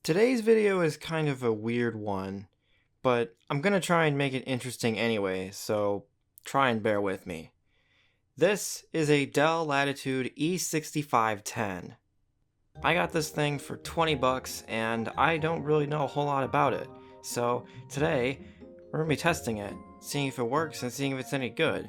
Today's video is kind of a weird one, but I'm gonna try and make it interesting anyway, so try and bear with me. This is a Dell Latitude E6510. I got this thing for 20 bucks and I don't really know a whole lot about it. So today, we're gonna be testing it, seeing if it works and seeing if it's any good.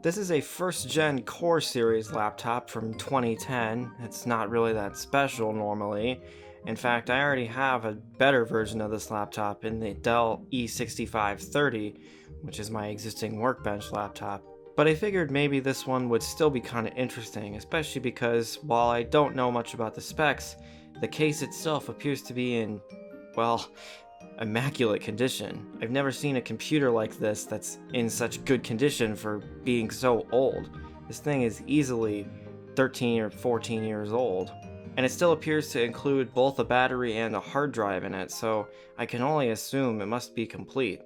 This is a first gen Core series laptop from 2010. It's not really that special normally. In fact, I already have a better version of this laptop in the Dell E6530, which is my existing workbench laptop. But I figured maybe this one would still be kind of interesting, especially because while I don't know much about the specs, the case itself appears to be in, well, immaculate condition. I've never seen a computer like this that's in such good condition for being so old. This thing is easily 13 or 14 years old. And it still appears to include both a battery and a hard drive in it, so I can only assume it must be complete.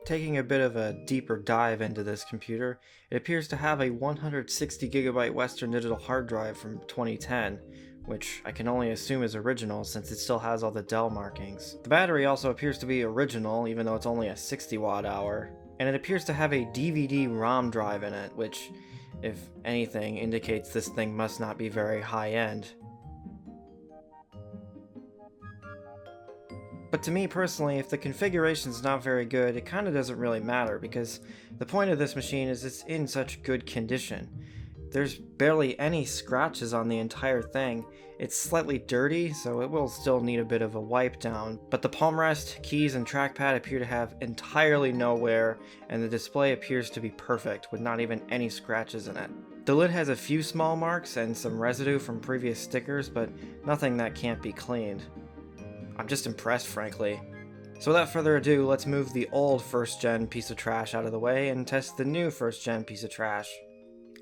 Taking a bit of a deeper dive into this computer, it appears to have a 160GB Western Digital hard drive from 2010, which I can only assume is original since it still has all the Dell markings. The battery also appears to be original, even though it's only a 60 watt hour, and it appears to have a DVD-ROM drive in it, which, if anything, indicates this thing must not be very high-end. But to me personally, if the configuration's not very good, it kinda doesn't really matter, because the point of this machine is it's in such good condition. There's barely any scratches on the entire thing. It's slightly dirty, so it will still need a bit of a wipe down, but the palm rest, keys, and trackpad appear to have entirely no wear, and the display appears to be perfect, with not even any scratches in it. The lid has a few small marks and some residue from previous stickers, but nothing that can't be cleaned. I'm just impressed, frankly. So without further ado, let's move the old first-gen piece of trash out of the way and test the new first-gen piece of trash.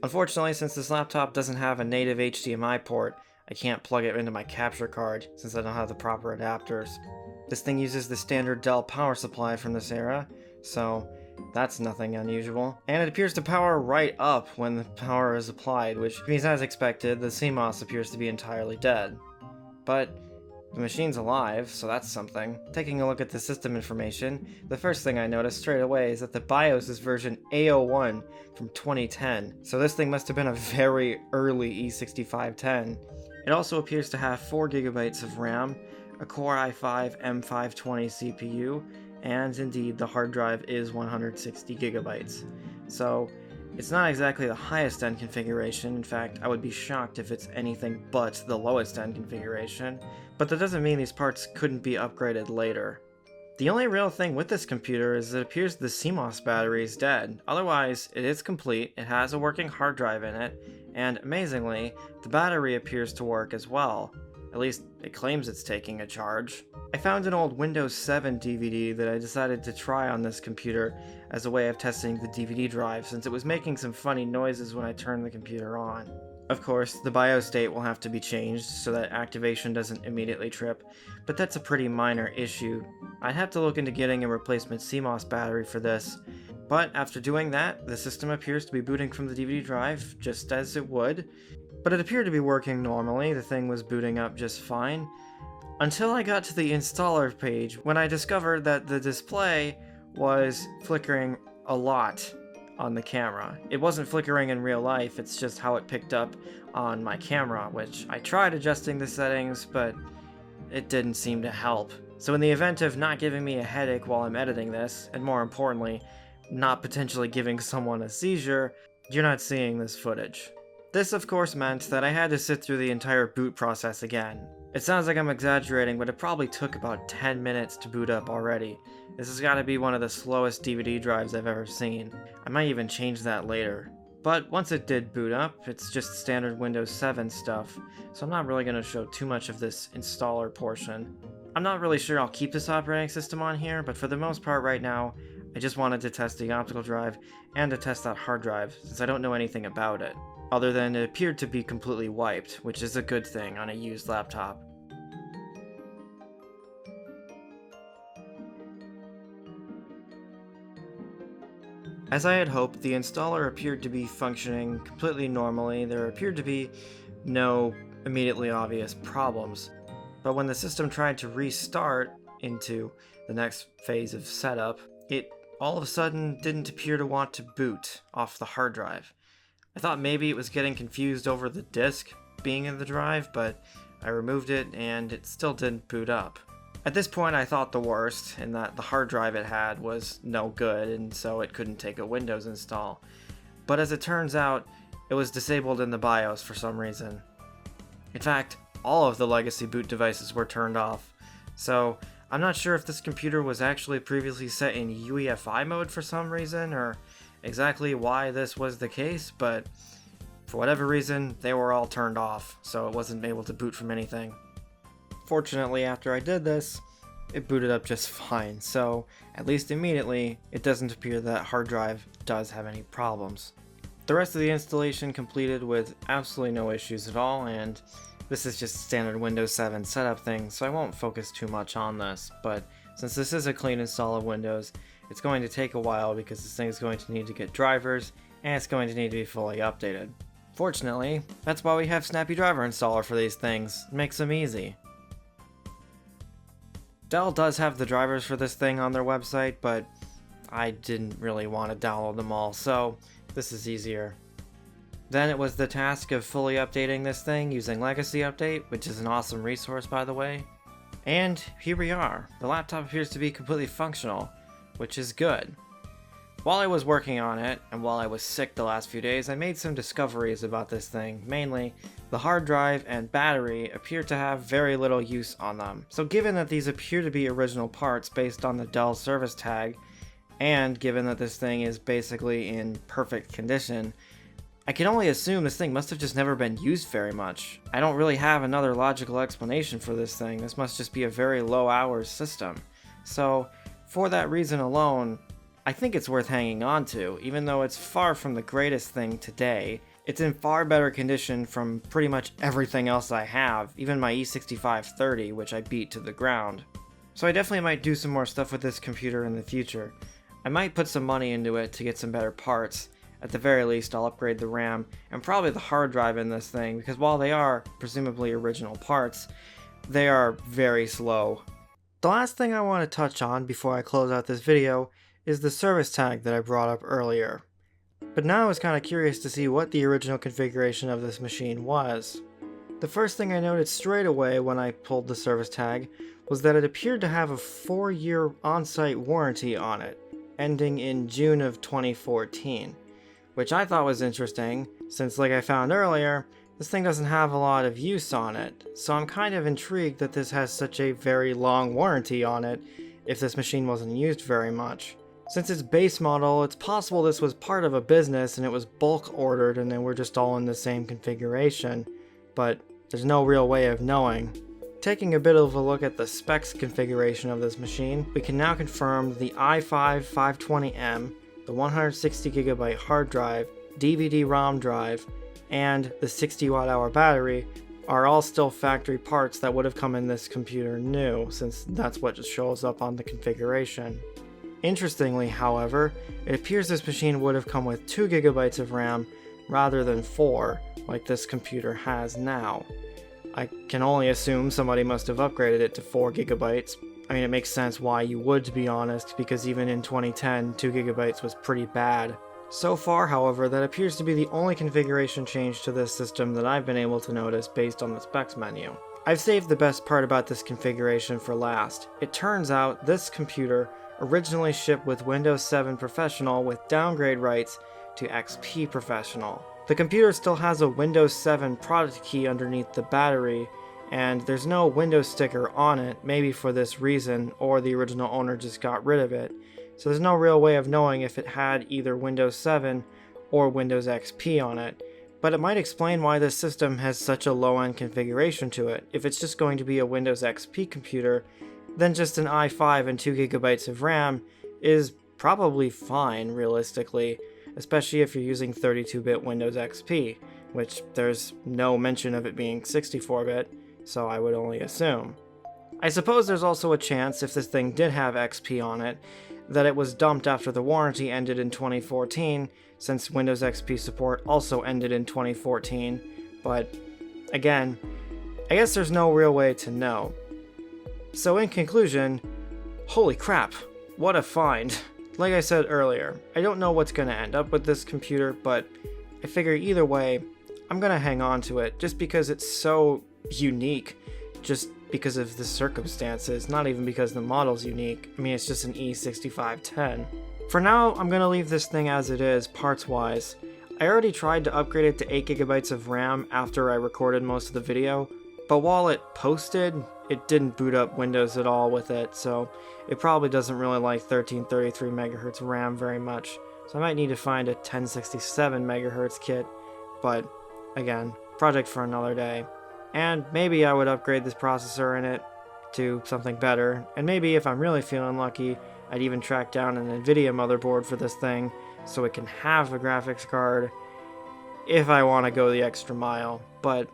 Unfortunately, since this laptop doesn't have a native HDMI port, I can't plug it into my capture card since I don't have the proper adapters. This thing uses the standard Dell power supply from this era, so that's nothing unusual. And it appears to power right up when the power is applied, which means, as expected, the CMOS appears to be entirely dead. But the machine's alive, so that's something. Taking a look at the system information, the first thing I noticed straight away is that the BIOS is version A01 from 2010, so this thing must have been a very early E6510. It also appears to have 4GB of RAM, a Core i5 M520 CPU, and indeed the hard drive is 160GB. So it's not exactly the highest end configuration. In fact, I would be shocked if it's anything but the lowest end configuration, but that doesn't mean these parts couldn't be upgraded later. The only real thing with this computer is it appears the CMOS battery is dead. Otherwise, it is complete, it has a working hard drive in it, and amazingly, the battery appears to work as well. At least, it claims it's taking a charge. I found an old Windows 7 DVD that I decided to try on this computer as a way of testing the DVD drive, since it was making some funny noises when I turned the computer on. Of course, the BIOS date will have to be changed so that activation doesn't immediately trip, but that's a pretty minor issue. I'd have to look into getting a replacement CMOS battery for this, but after doing that, the system appears to be booting from the DVD drive just as it would. But it appeared to be working normally, the thing was booting up just fine, until I got to the installer page when I discovered that the display was flickering a lot on the camera. It wasn't flickering in real life, it's just how it picked up on my camera, which I tried adjusting the settings, but it didn't seem to help. So in the event of not giving me a headache while I'm editing this, and more importantly, not potentially giving someone a seizure, you're not seeing this footage. This of course meant that I had to sit through the entire boot process again. It sounds like I'm exaggerating, but it probably took about 10 minutes to boot up already. This has got to be one of the slowest DVD drives I've ever seen. I might even change that later. But once it did boot up, it's just standard Windows 7 stuff, so I'm not really going to show too much of this installer portion. I'm not really sure I'll keep this operating system on here, but for the most part right now, I just wanted to test the optical drive and to test that hard drive, since I don't know anything about it, other than it appeared to be completely wiped, which is a good thing on a used laptop. As I had hoped, the installer appeared to be functioning completely normally. There appeared to be no immediately obvious problems. But when the system tried to restart into the next phase of setup, it all of a sudden didn't appear to want to boot off the hard drive. I thought maybe it was getting confused over the disk being in the drive, but I removed it and it still didn't boot up. At this point I thought the worst, in that the hard drive it had was no good and so it couldn't take a Windows install. But as it turns out, it was disabled in the BIOS for some reason. In fact, all of the legacy boot devices were turned off, so I'm not sure if this computer was actually previously set in UEFI mode for some reason, or exactly why this was the case, but for whatever reason, they were all turned off, so it wasn't able to boot from anything. Fortunately, after I did this, it booted up just fine, so at least immediately, it doesn't appear that hard drive does have any problems. The rest of the installation completed with absolutely no issues at all, and this is just a standard Windows 7 setup thing, so I won't focus too much on this, but since this is a clean install of Windows, it's going to take a while because this thing is going to need to get drivers, and it's going to need to be fully updated. Fortunately, that's why we have Snappy Driver Installer for these things. It makes them easy. Dell does have the drivers for this thing on their website, but I didn't really want to download them all, so this is easier. Then it was the task of fully updating this thing using Legacy Update, which is an awesome resource by the way. And here we are. The laptop appears to be completely functional, which is good. While I was working on it, and while I was sick the last few days, I made some discoveries about this thing. Mainly, the hard drive and battery appear to have very little use on them. So given that these appear to be original parts based on the Dell service tag, and given that this thing is basically in perfect condition, I can only assume this thing must have just never been used very much. I don't really have another logical explanation for this thing. This must just be a very low hours system. So, for that reason alone, I think it's worth hanging on to, even though it's far from the greatest thing today. It's in far better condition from pretty much everything else I have, even my E6510, which I beat to the ground. So I definitely might do some more stuff with this computer in the future. I might put some money into it to get some better parts. At the very least, I'll upgrade the RAM and probably the hard drive in this thing, because while they are presumably original parts, they are very slow. The last thing I want to touch on before I close out this video is the service tag that I brought up earlier. But now I was kind of curious to see what the original configuration of this machine was. The first thing I noted straight away when I pulled the service tag was that it appeared to have a 4-year on-site warranty on it, ending in June of 2014. Which I thought was interesting, since like I found earlier, this thing doesn't have a lot of use on it, so I'm kind of intrigued that this has such a very long warranty on it if this machine wasn't used very much. Since it's base model, it's possible this was part of a business and it was bulk ordered and they were just all in the same configuration, but there's no real way of knowing. Taking a bit of a look at the specs configuration of this machine, we can now confirm the i5-520M, the 160GB hard drive, DVD-ROM drive, and the 60 Wh battery are all still factory parts that would have come in this computer new, since that's what just shows up on the configuration. Interestingly, however, it appears this machine would have come with 2GB of RAM rather than 4, like this computer has now. I can only assume somebody must have upgraded it to 4GB. I mean, it makes sense why you would, to be honest, because even in 2010, 2GB was pretty bad. So far, however, that appears to be the only configuration change to this system that I've been able to notice based on the specs menu. I've saved the best part about this configuration for last. It turns out this computer originally shipped with Windows 7 Professional with downgrade rights to XP Professional. The computer still has a Windows 7 product key underneath the battery, and there's no Windows sticker on it, maybe for this reason, or the original owner just got rid of it. So there's no real way of knowing if it had either Windows 7 or Windows XP on it. But it might explain why this system has such a low-end configuration to it. If it's just going to be a Windows XP computer, then just an i5 and 2GB of RAM is probably fine, realistically, especially if you're using 32-bit Windows XP, which there's no mention of it being 64-bit, so I would only assume. I suppose there's also a chance, if this thing did have XP on it, that it was dumped after the warranty ended in 2014, since Windows XP support also ended in 2014, but again, I guess there's no real way to know. So in conclusion, holy crap, what a find. Like I said earlier, I don't know what's going to end up with this computer, but I figure either way, I'm going to hang on to it just because it's so unique, just because of the circumstances, not even because the model's unique. I mean, it's just an E6510. For now, I'm going to leave this thing as it is, parts-wise. I already tried to upgrade it to 8GB of RAM after I recorded most of the video, but while it posted, it didn't boot up Windows at all with it, so it probably doesn't really like 1333 MHz RAM very much. So I might need to find a 1067 MHz kit, but again, project for another day. And maybe I would upgrade this processor in it to something better, and maybe if I'm really feeling lucky, I'd even track down an NVIDIA motherboard for this thing so it can have a graphics card if I want to go the extra mile, but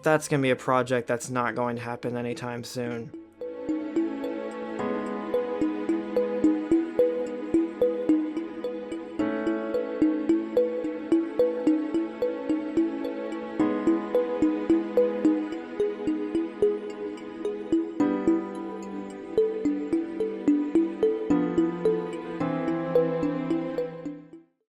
that's going to be a project that's not going to happen anytime soon.